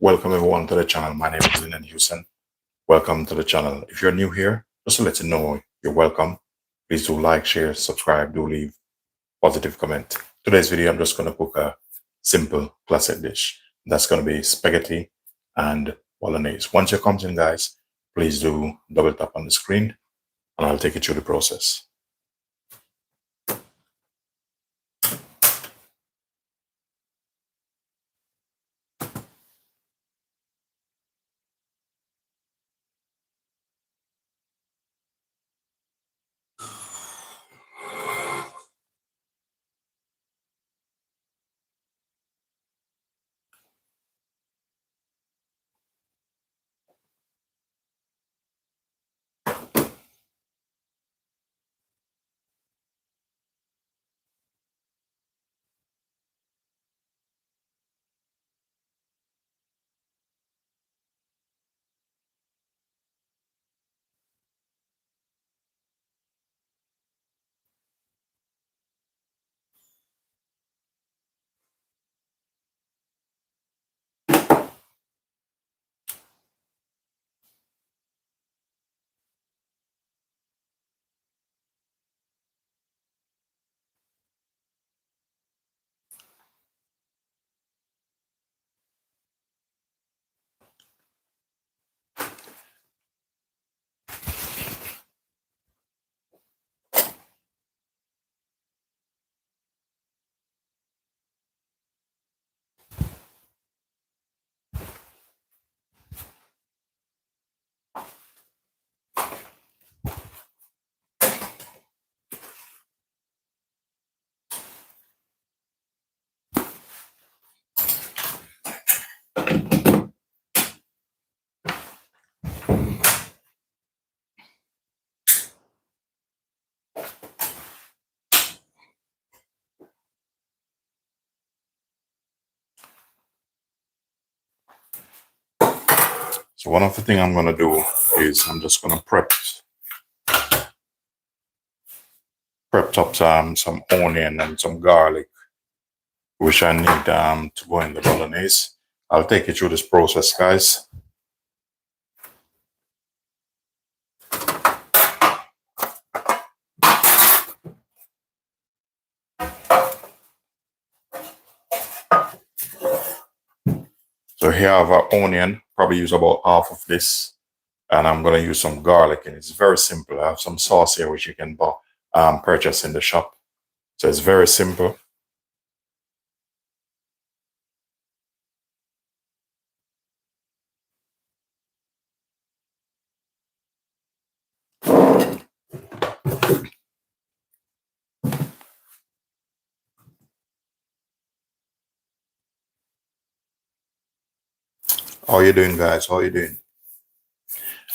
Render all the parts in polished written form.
Welcome everyone to the channel. My name is Linden Houston. Welcome to the channel. If you're new here, just to let you know you're welcome. Please do like, share, subscribe, do leave positive comment. Today's video, I'm just going to cook a simple classic dish. That's going to be spaghetti and bolognese. Once it comes in, guys, please do double tap on the screen and I'll take you through the process. So one of the things I'm going to do is I'm just going to prep up some onion and some garlic, which I need to go in the bolognese. I'll take you through this process, guys. So here I have an onion, probably use about half of this, and I'm going to use some garlic, and it's very simple. I have some sauce here which you can purchase in the shop. So it's very simple. How are you doing, guys? How are you doing?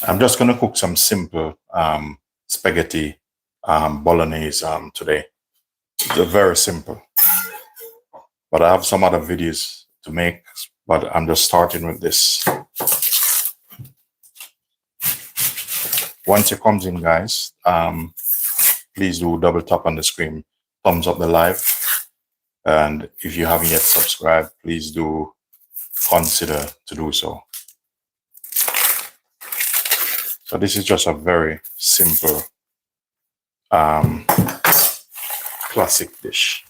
I'm just going to cook some simple spaghetti bolognese today. It's very simple. But I have some other videos to make, but I'm just starting with this. Once it comes in, guys, please do double tap on the screen, thumbs up the live. And if you haven't yet subscribed, please do consider to do so. So this is just a very simple classic dish.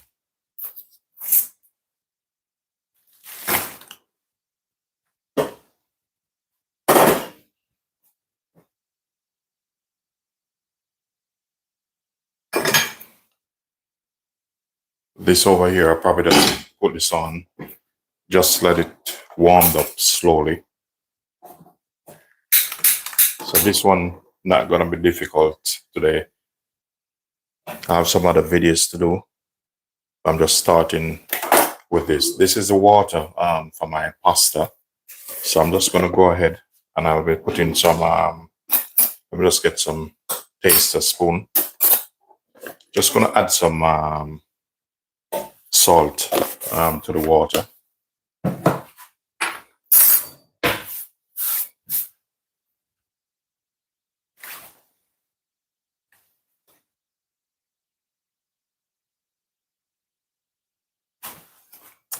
This over here, I probably just put this on, just let it warm up slowly. So this one not gonna be difficult today. I have some other videos to do. I'm just starting with this. This is the water for my pasta. So I'm just gonna go ahead and I'll be putting some let me just get some taster spoon. Just gonna add some salt to the water.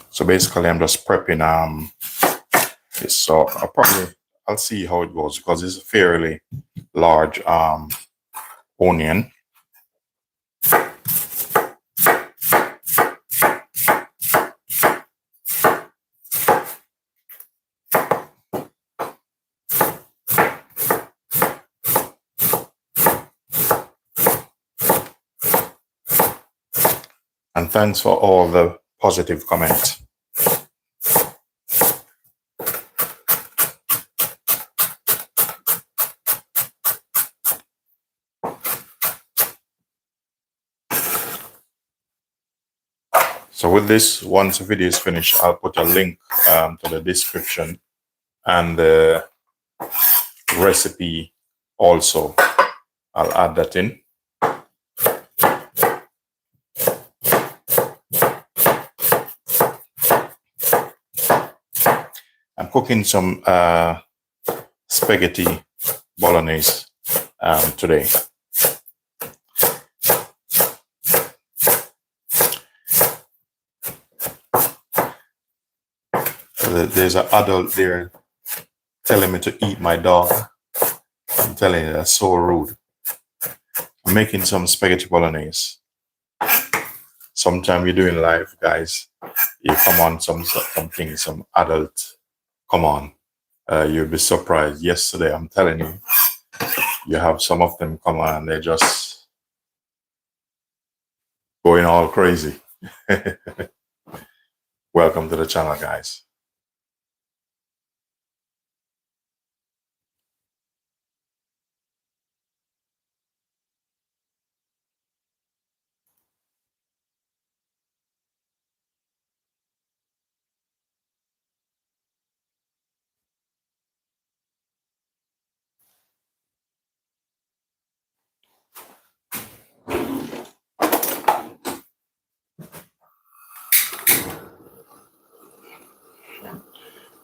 So basically I'm just prepping So I'll see how it goes because it's a fairly large onion. And thanks for all the positive comments. So with this, once the video is finished, I'll put a link to the description and the recipe also. I'll add that in. I'm cooking some spaghetti bolognese today. There's an adult there telling me to eat my dog. I'm telling you, that's so rude. I'm making some spaghetti bolognese. Sometime you're doing live, guys. You come on some adult. Come on. You'll be surprised. Yesterday, I'm telling you, you have some of them come on and they're just going all crazy. Welcome to the channel, guys.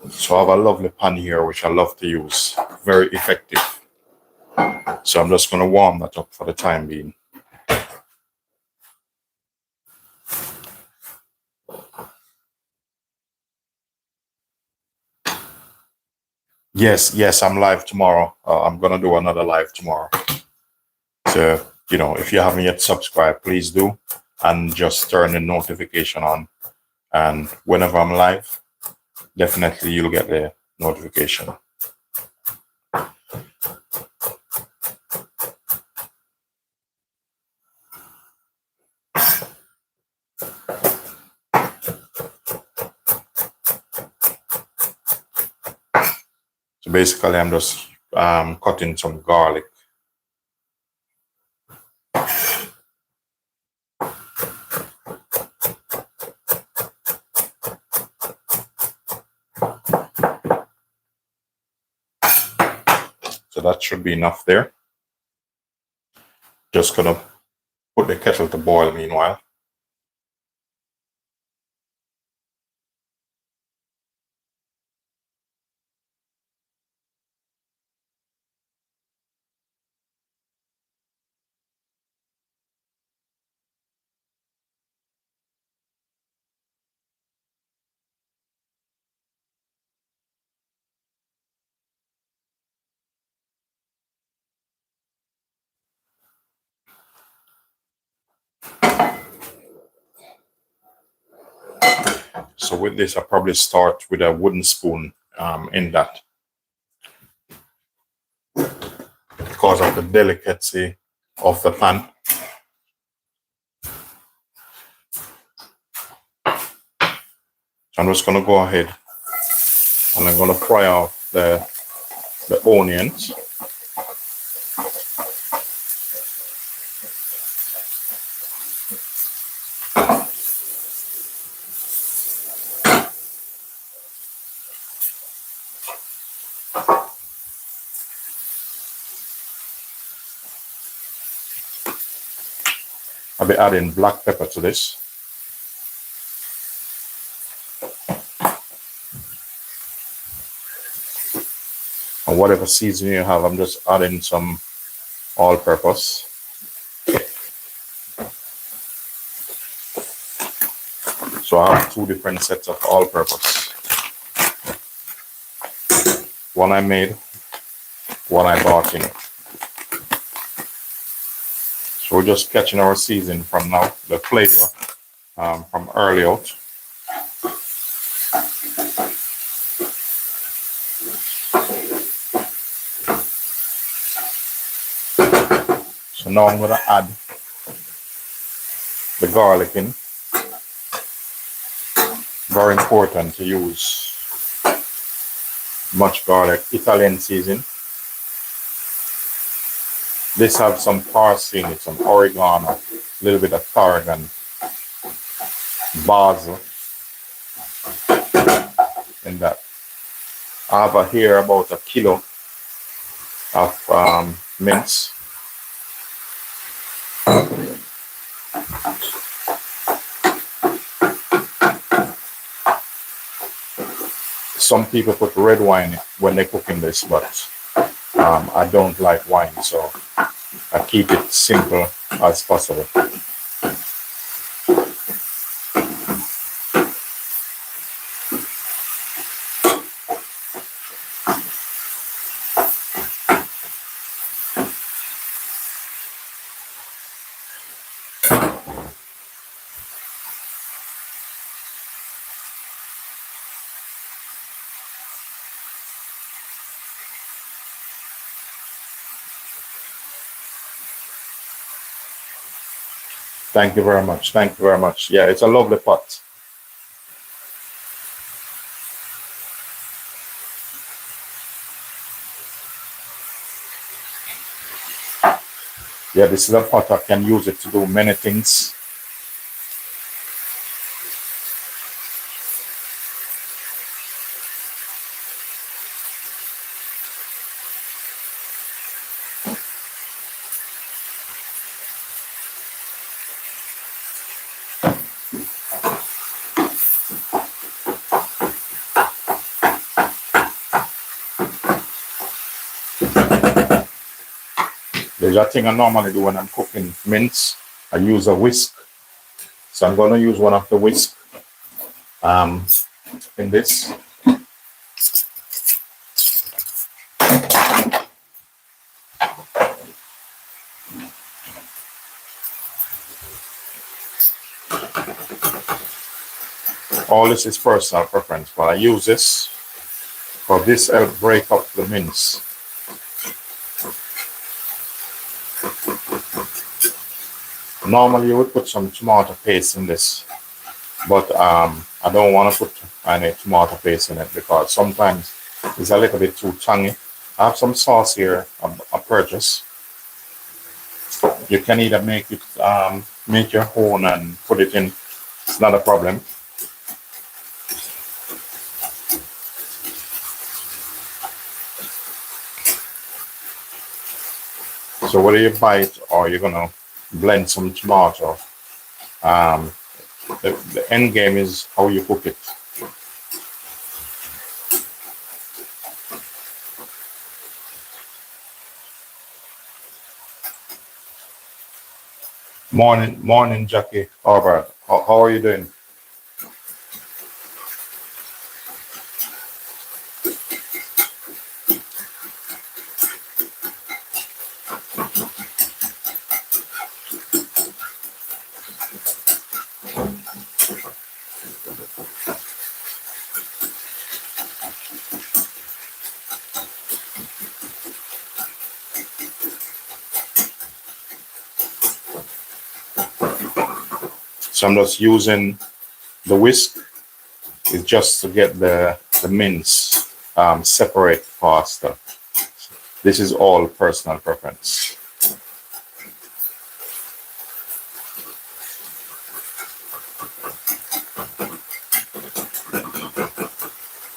So I have a lovely pan here, which I love to use. Very effective. So I'm just going to warm that up for the time being. Yes, I'm live tomorrow. I'm going to do another live tomorrow. So, if you haven't yet subscribed, please do. And just turn the notification on. And whenever I'm live, definitely you'll get the notification. So basically, I'm just cutting some garlic. So that should be enough there. Just gonna put the kettle to boil meanwhile. So with this, I'll probably start with a wooden spoon in that. Because of the delicacy of the pan. So I'm just going to go ahead and I'm going to fry off the onions. I'll be adding black pepper to this. And whatever seasoning you have, I'm just adding some all-purpose. So I have two different sets of all-purpose. one I made, one I bought in. So we're just catching our season from now, the flavor from early out. So now I'm gonna add the garlic in. Very important to use much garlic, Italian season. This has some parsley in it, some oregano, a little bit of tarragon, basil, and that. I have here about a kilo of mince. Some people put red wine when they're cooking this, but I don't like wine, so I keep it simple as possible. Thank you very much. Thank you very much. Yeah, it's a lovely pot. Yeah, this is a pot. I can use it to do many things. There's a thing I normally do when I'm cooking mince. I use a whisk. So I'm going to use one of the whisk in this. All this is personal preference, but I use this for this help break up the mince. Normally you would put some tomato paste in this, but I don't want to put any tomato paste in it because sometimes it's a little bit too tangy. I have some sauce here I purchased. You can either make it make your own and put it in. It's not a problem. So whether you buy it or you're gonna blend some tomato, the end game is how you cook it. Morning, Jackie. Albert, how are you doing? So I'm just using the whisk. It's just to get the mince separate faster. This is all personal preference.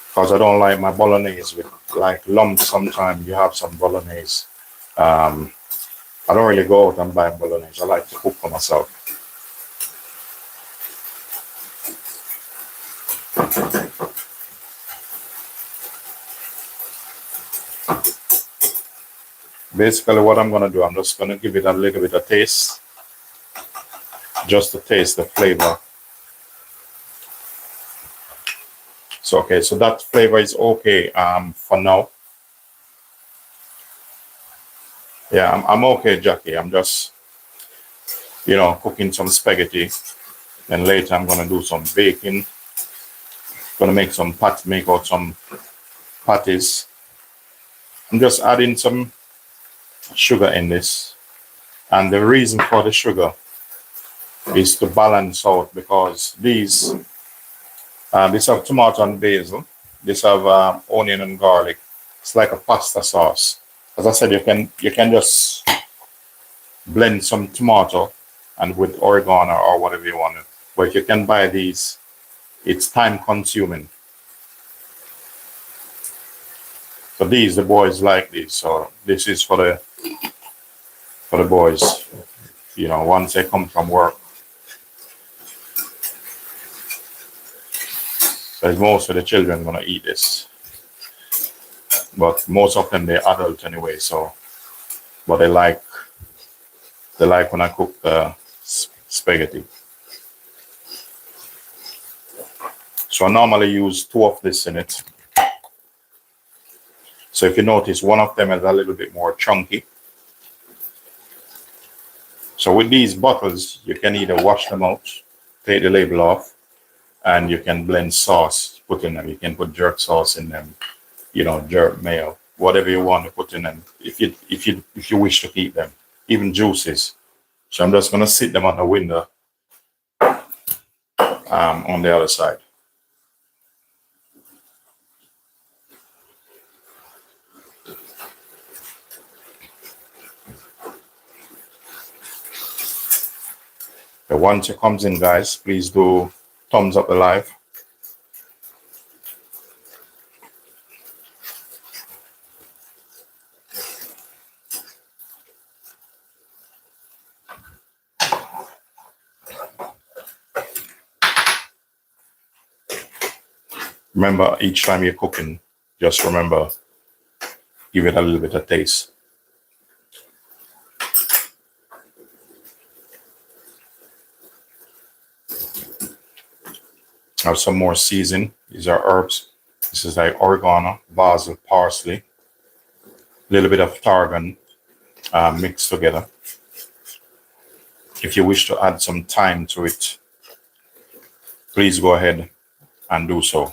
Because I don't like my bolognese with like lumps. Sometimes you have some bolognese. I don't really go out and buy bolognese. I like to cook for myself. Basically what I'm gonna do, I'm just gonna give it a little bit of taste, just to taste the flavor. So okay, so that flavor is okay for now. Yeah, I'm okay, Jackie. I'm just, cooking some spaghetti. And later I'm gonna do some baking. Gonna make out some patties. I'm just adding some sugar in this. And the reason for the sugar is to balance out because these have tomato and basil. These have onion and garlic. It's like a pasta sauce. As I said, you can just blend some tomato and with oregano or whatever you want. But if you can buy these, it's time consuming. So the boys like these. So this is for the boys. Once they come from work. So most of the children gonna eat this, but most of them they're adult anyway. So, but they like when I cook the spaghetti. So I normally use two of this in it. So if you notice, one of them is a little bit more chunky. So with these bottles, you can either wash them out, take the label off, and you can blend sauce, put in them. You can put jerk sauce in them, jerk mayo, whatever you want to put in them. If you wish to keep them, even juices. So I'm just gonna sit them on the window on the other side. But once it comes in, guys, please do thumbs up the live. Remember, each time you're cooking, just remember, give it a little bit of taste. Have some more season. These are herbs. This is like oregano, basil, parsley, a little bit of tarragon mixed together. If you wish to add some thyme to it, please go ahead and do so.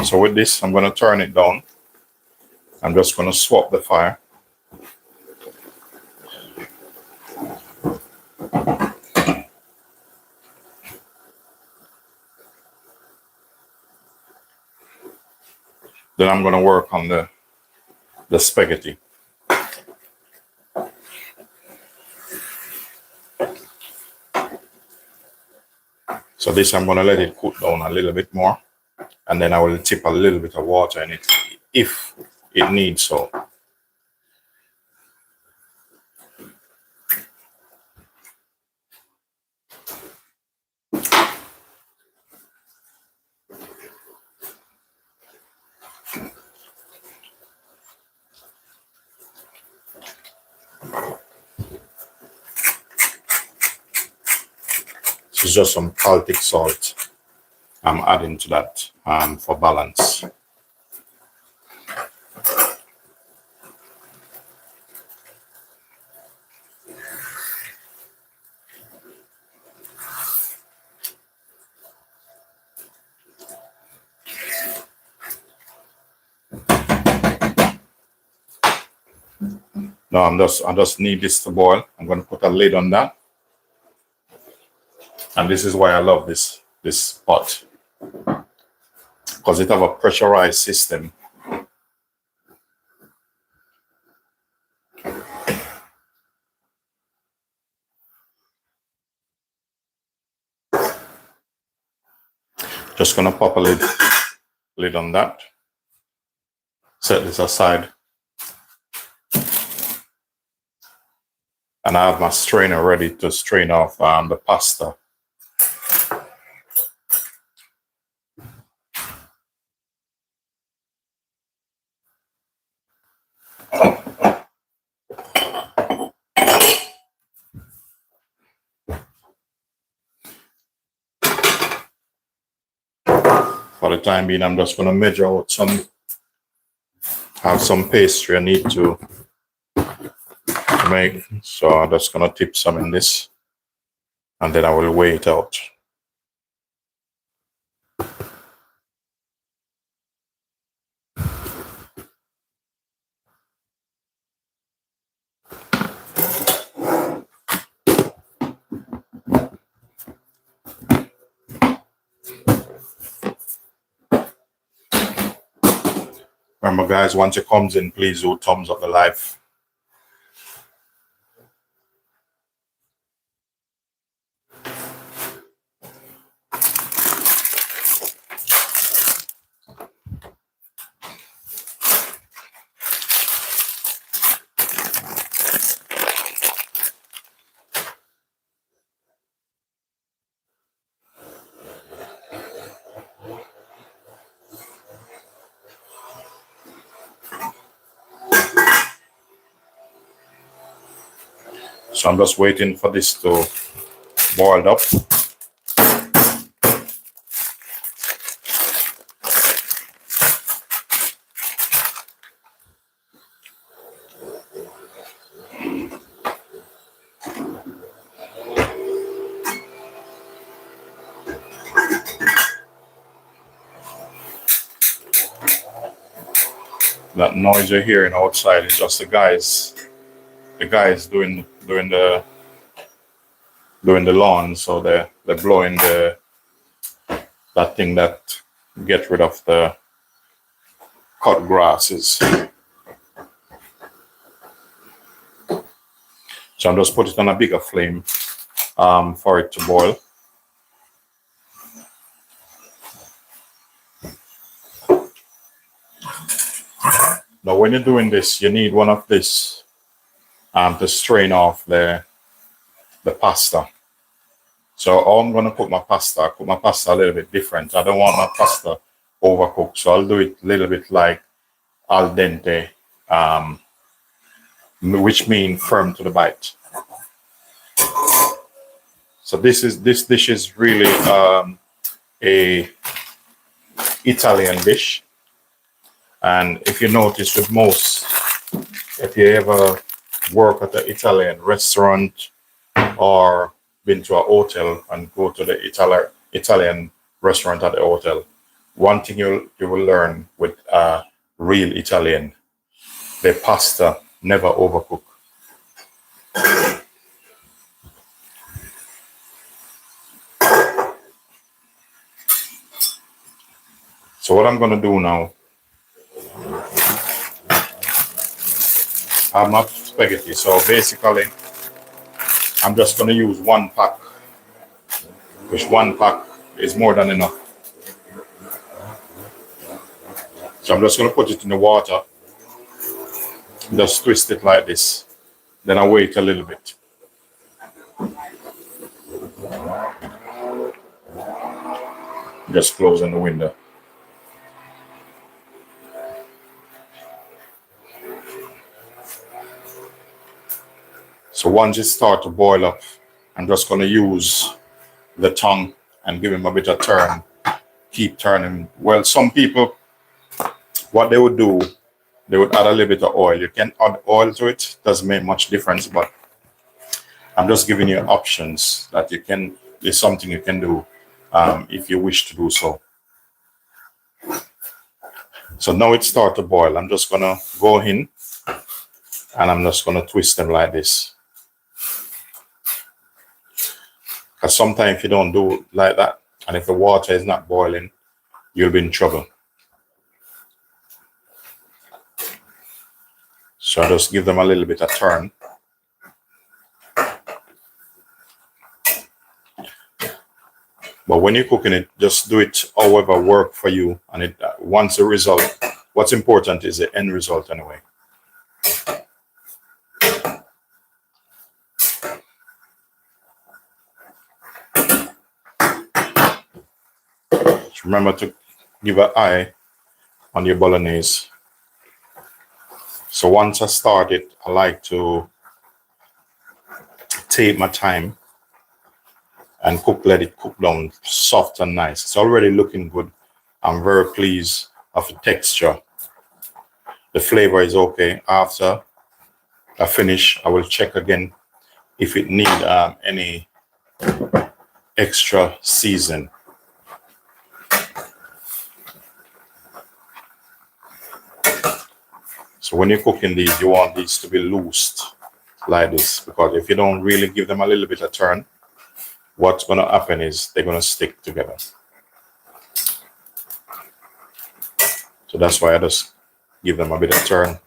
So with this, I'm going to turn it down. I'm just going to swap the fire. Then I'm going to work on the spaghetti. So this, I'm going to let it cool down a little bit more. And then I will tip a little bit of water in it if it needs so. This is just some Celtic salt I'm adding to that for balance. Now I just need this to boil. I'm going to put a lid on that. And this is why I love this pot, because it have a pressurized system. Just gonna pop a lid on that. Set this aside. And I have my strainer ready to strain off the pasta. For the time being, I'm just gonna measure out have some pastry I need to make. So I'm just gonna tip some in this, and then I will weigh it out. Remember, guys, once it comes in, please do thumbs up the live. So I'm just waiting for this to boil up. That noise you're hearing outside is just the guys doing the lawn. So they're blowing that thing that get rid of the cut grasses. So I'm just putting it on a bigger flame for it to boil. Now, when you're doing this, you need one of this to strain off the pasta. So I'm gonna cook my pasta. I cook my pasta a little bit different. I don't want my pasta overcooked, so I'll do it a little bit like al dente, which means firm to the bite. So this dish is really a Italian dish, and if you notice with most, if you ever work at an Italian restaurant or been to a hotel and go to the Italian restaurant at the hotel, one thing you will learn with real Italian, the pasta never overcook. So what I'm gonna do now, I'm not spaghetti, so basically I'm just gonna use one pack, which one pack is more than enough. So I'm just gonna put it in the water, just twist it like this, then I wait a little bit. Just closing the window. So once it starts to boil up, I'm just going to use the tongue and give him a bit of turn. Keep turning. Well, some people, what they would do, they would add a little bit of oil. You can add oil to it. Doesn't make much difference, but I'm just giving you options that you can, it's something you can do if you wish to do so. So now it starts to boil. I'm just going to go in and I'm just going to twist them like this. Because sometimes if you don't do it like that, and if the water is not boiling, you'll be in trouble. So I just give them a little bit of turn. But when you're cooking it, just do it however work for you. And it once the result, what's important is the end result anyway. Remember to give an eye on your bolognese. So once I start it, I like to take my time and let it cook down soft and nice. It's already looking good. I'm very pleased of the texture. The flavor is okay. After I finish, I will check again if it need any extra season. So when you're cooking these, you want these to be loosed like this, because if you don't really give them a little bit of turn, what's going to happen is they're going to stick together. So that's why I just give them a bit of turn.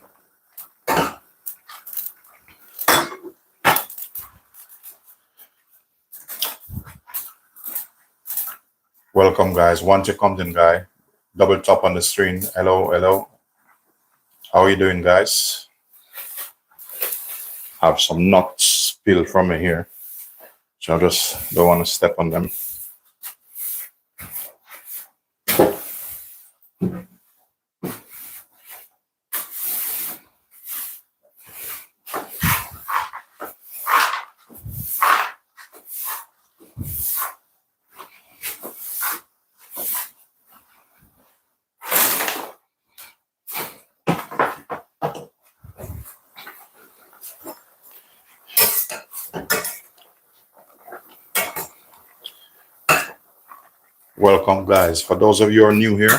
Welcome, guys. Once you come in, guy, double tap on the screen. Hello, hello. How are you doing, guys? Have some nuts spilled from me here, so I just don't want to step on them. Welcome, guys. For those of you who are new here,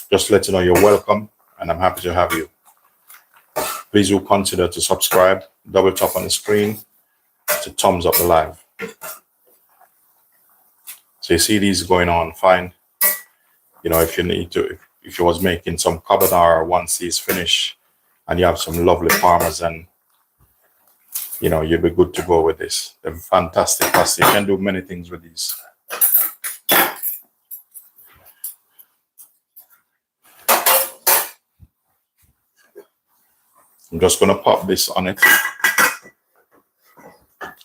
just let you know you're welcome, and I'm happy to have you. Please do consider to subscribe, double tap on the screen to thumbs up the live. So you see these going on fine. You know, if you need to, if you was making some carbonara once these finish and you have some lovely parmesan, you know, you'll be good to go with this. They're fantastic pasta. You can do many things with these. I'm just going to pop this on it.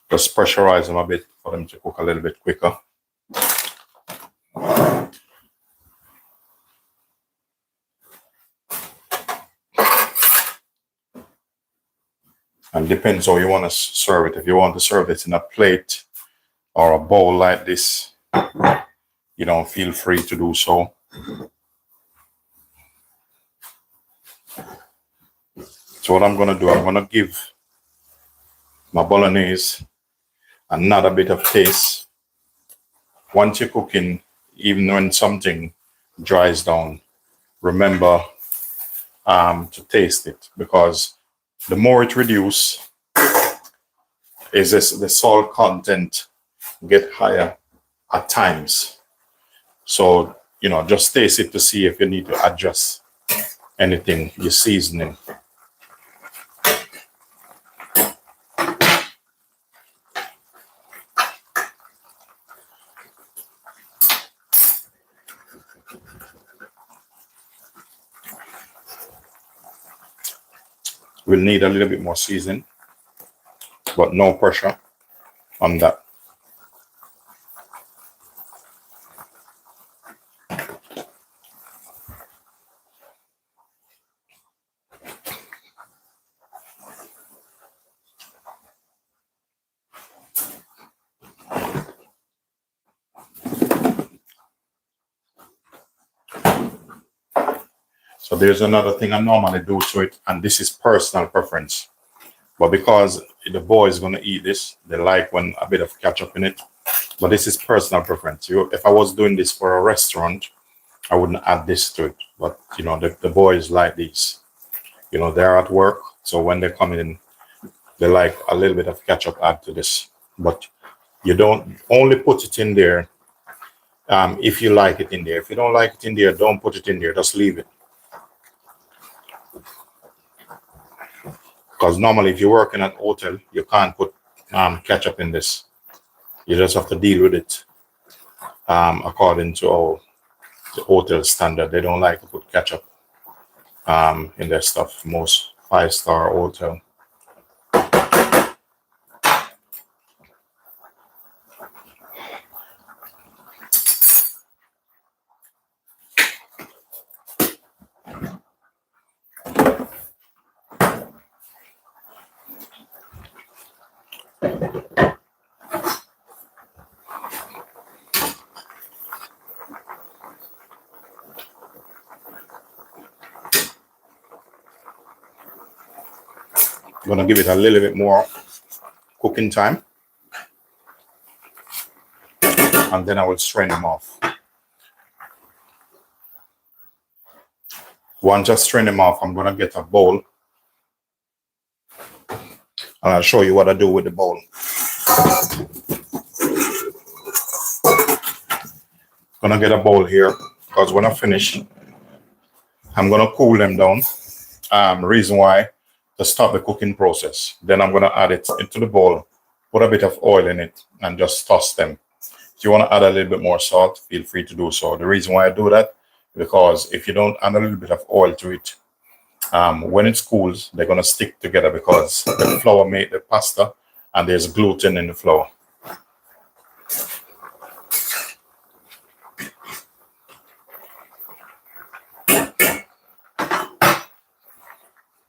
Just pressurize them a bit for them to cook a little bit quicker. And depends how you want to serve it. If you want to serve it in a plate or a bowl like this, you know, feel free to do so. So what I'm going to do, I'm going to give my Bolognese another bit of taste. Once you're cooking, even when something dries down, remember to taste it, because the more it reduces, is this, the salt content get higher at times. So, you know, just taste it to see if you need to adjust anything, your seasoning. We'll need a little bit more seasoning, but no pressure on that. So there's another thing I normally do to it, and this is personal preference. But because the boy is going to eat this, they like when a bit of ketchup in it. But this is personal preference. If I was doing this for a restaurant, I wouldn't add this to it. But, you know, the boys like these. You know, they're at work, so when they come in, they like a little bit of ketchup add to this. But you don't only put it in there if you like it in there. If you don't like it in there, don't put it in there. Just leave it. Because normally if you work in an hotel, you can't put ketchup in this. You just have to deal with it according to all the hotel standard. They don't like to put ketchup in their stuff, most 5-star hotel. I'm gonna give it a little bit more cooking time, and then I will strain them off. Once I strain them off, I'm gonna get a bowl, and I'll show you what I do with the bowl. Gonna get a bowl here, because when I finish, I'm gonna cool them down. Reason why, to stop the cooking process. Then I'm gonna add it into the bowl, put a bit of oil in it, and just toss them. If you want to add a little bit more salt, feel free to do so. The reason why I do that, because if you don't add a little bit of oil to it, when it cools, they're gonna stick together because the flour made the pasta, and there's gluten in the flour.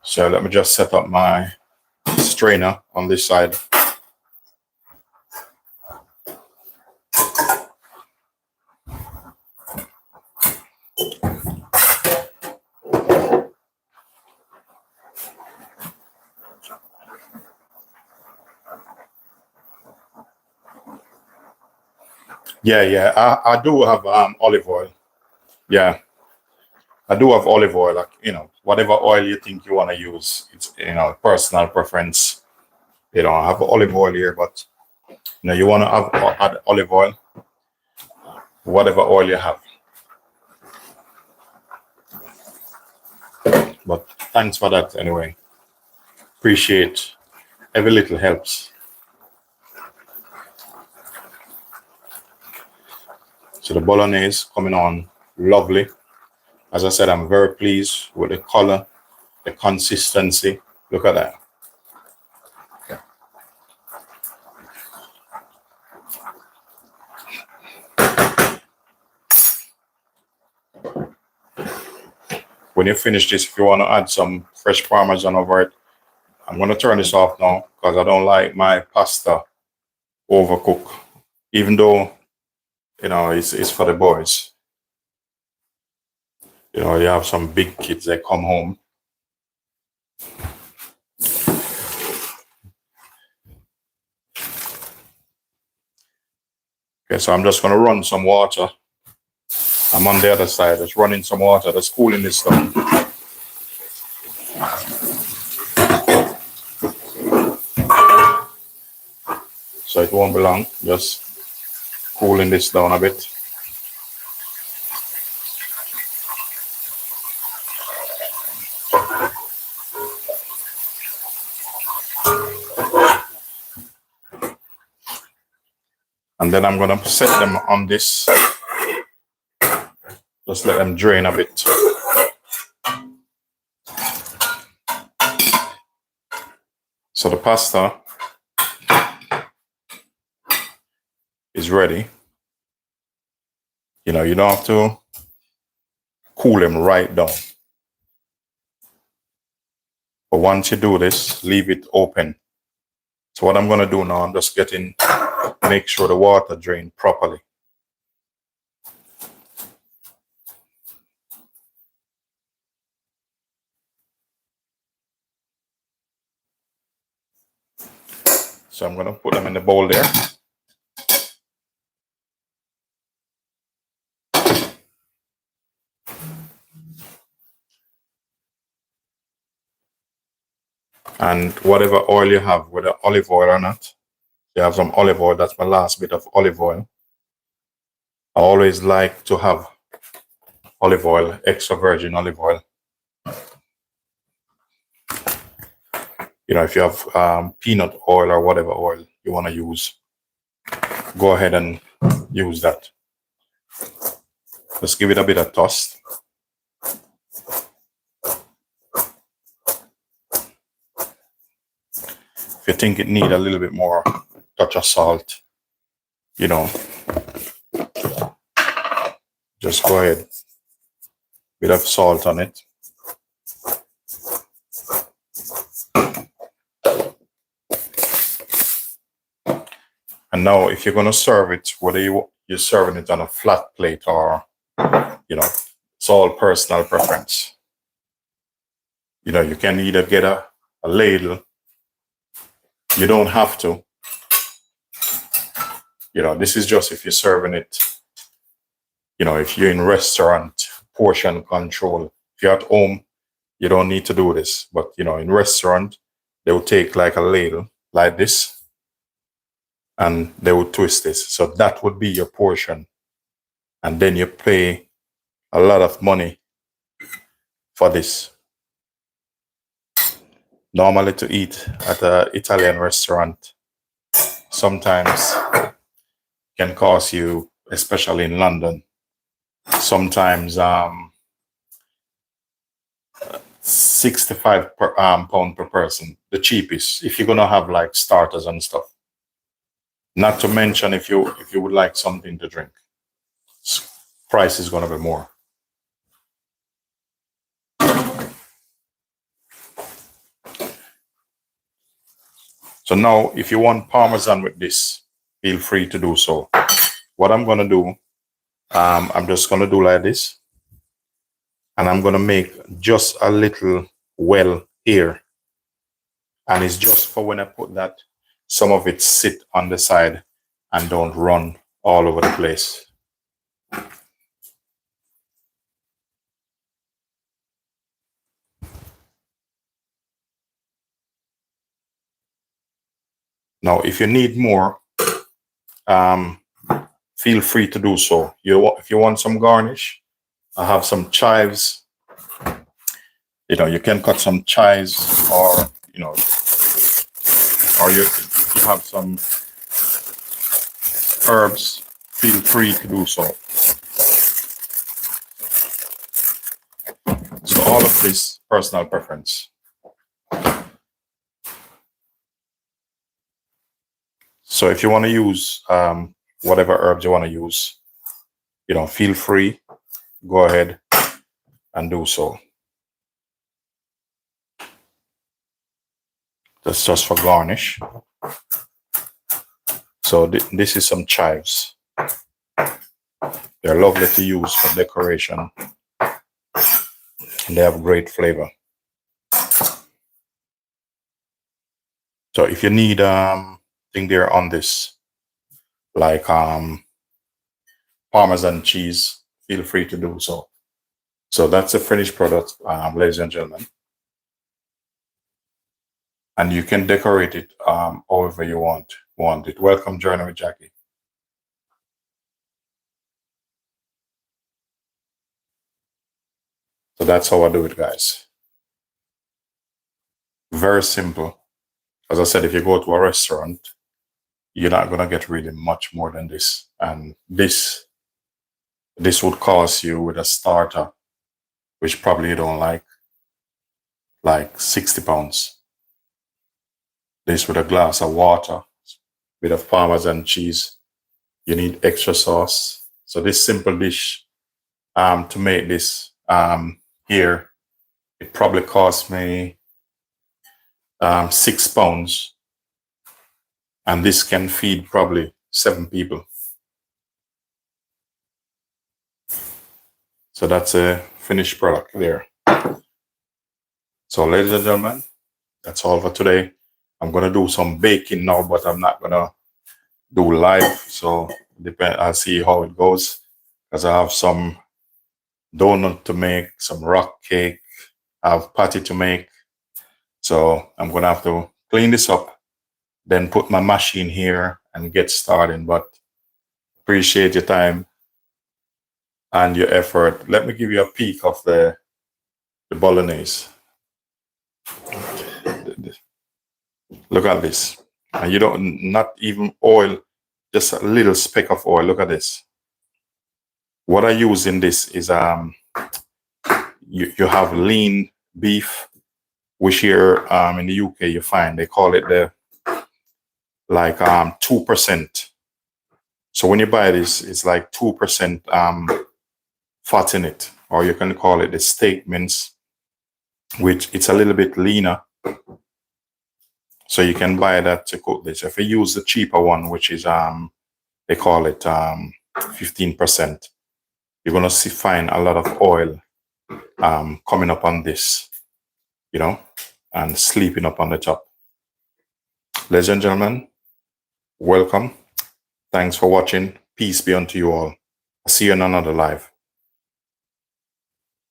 So let me just set up my strainer on this side. Yeah, I do have olive oil. Yeah, I do have olive oil. Like, whatever oil you think you want to use, it's personal preference. I have olive oil here, but you want to add olive oil, whatever oil you have. But thanks for that anyway. Appreciate every little helps. So the Bolognese coming on lovely. As I said, I'm very pleased with the color, the consistency. Look at that. When you finish this, if you want to add some fresh Parmesan over it, I'm going to turn this off now because I don't like my pasta overcooked. Even though, it's for the boys. You have some big kids that come home. Okay, so I'm just going to run some water. I'm on the other side, just running some water, just cooling this down. So it won't be long, just cooling this down a bit. And then I'm going to set them on this. Just let them drain a bit. So the pasta is ready. You don't have to cool them right down. But once you do this, leave it open. So what I'm going to do now, I'm just make sure the water drains properly. So I'm going to put them in the bowl there. And whatever oil you have, whether olive oil or not, you have some olive oil. That's my last bit of olive oil. I always like to have olive oil, extra virgin olive oil. If you have peanut oil or whatever oil you want to use, go ahead and use that. Just give it a bit of toast. If you think it needs a little bit more touch of salt, just go ahead. Bit of salt on it. And now if you're going to serve it, whether you're serving it on a flat plate or, it's all personal preference. You can either get a ladle You don't have to. This is just if you're serving it, if you're in restaurant, portion control. If you're at home, you don't need to do this. But, in restaurant, they will take like a ladle like this and they will twist this. So that would be your portion. And then you pay a lot of money for this. Normally to eat at an Italian restaurant, sometimes can cost you, especially in London, sometimes 65 pound per person, the cheapest, if you're gonna have like starters and stuff. Not to mention if you would like something to drink, price is gonna be more. So now, if you want Parmesan with this, feel free to do so. What I'm gonna do, I'm just gonna do like this. And I'm gonna make just a little well here. And it's just for when I put that, some of it sit on the side and don't run all over the place. Now, if you need more, feel free to do so. If you want some garnish, I have some chives. You can cut some chives, or or you have some herbs. Feel free to do so. So all of this, personal preference. So if you want to use whatever herbs you want to use, feel free, go ahead and do so. That's just for garnish. So this is some chives. They're lovely to use for decoration, and they have great flavor. So if you need thing there on this, like Parmesan cheese, feel free to do so. So that's a finished product, ladies and gentlemen. And you can decorate it however you want it. Welcome, Journey with Jackie. So that's how I do it, guys. Very simple. As I said, if you go to a restaurant, you're not gonna get really much more than this. And this would cost you, with a starter, which probably you don't like 60 pounds. This with a glass of water, with a Parmesan cheese. You need extra sauce. So this simple dish, to make this here, it probably cost me 6 pounds. And this can feed probably 7 people. So that's a finished product there. So ladies and gentlemen, that's all for today. I'm gonna do some baking now, but I'm not gonna do live. So I'll see how it goes, because I have some donut to make, some rock cake, I have patty to make. So I'm gonna have to clean this up, then put my machine here and get started. But appreciate your time and your effort. Let me give you a peek of the Bolognese. Look at this. And you don't, not even oil, just a little speck of oil. Look at this. What I use in this is you have lean beef, which here in the UK you find, they call it the 2%. So when you buy this, it's like 2% fat in it, or you can call it the steak mince, which it's a little bit leaner. So you can buy that to cook this. If you use the cheaper one, which is they call it 15%, you're gonna find a lot of oil coming up on this, and sleeping up on the top. Ladies and gentlemen, welcome. Thanks for watching. Peace be unto you all. See you in another live.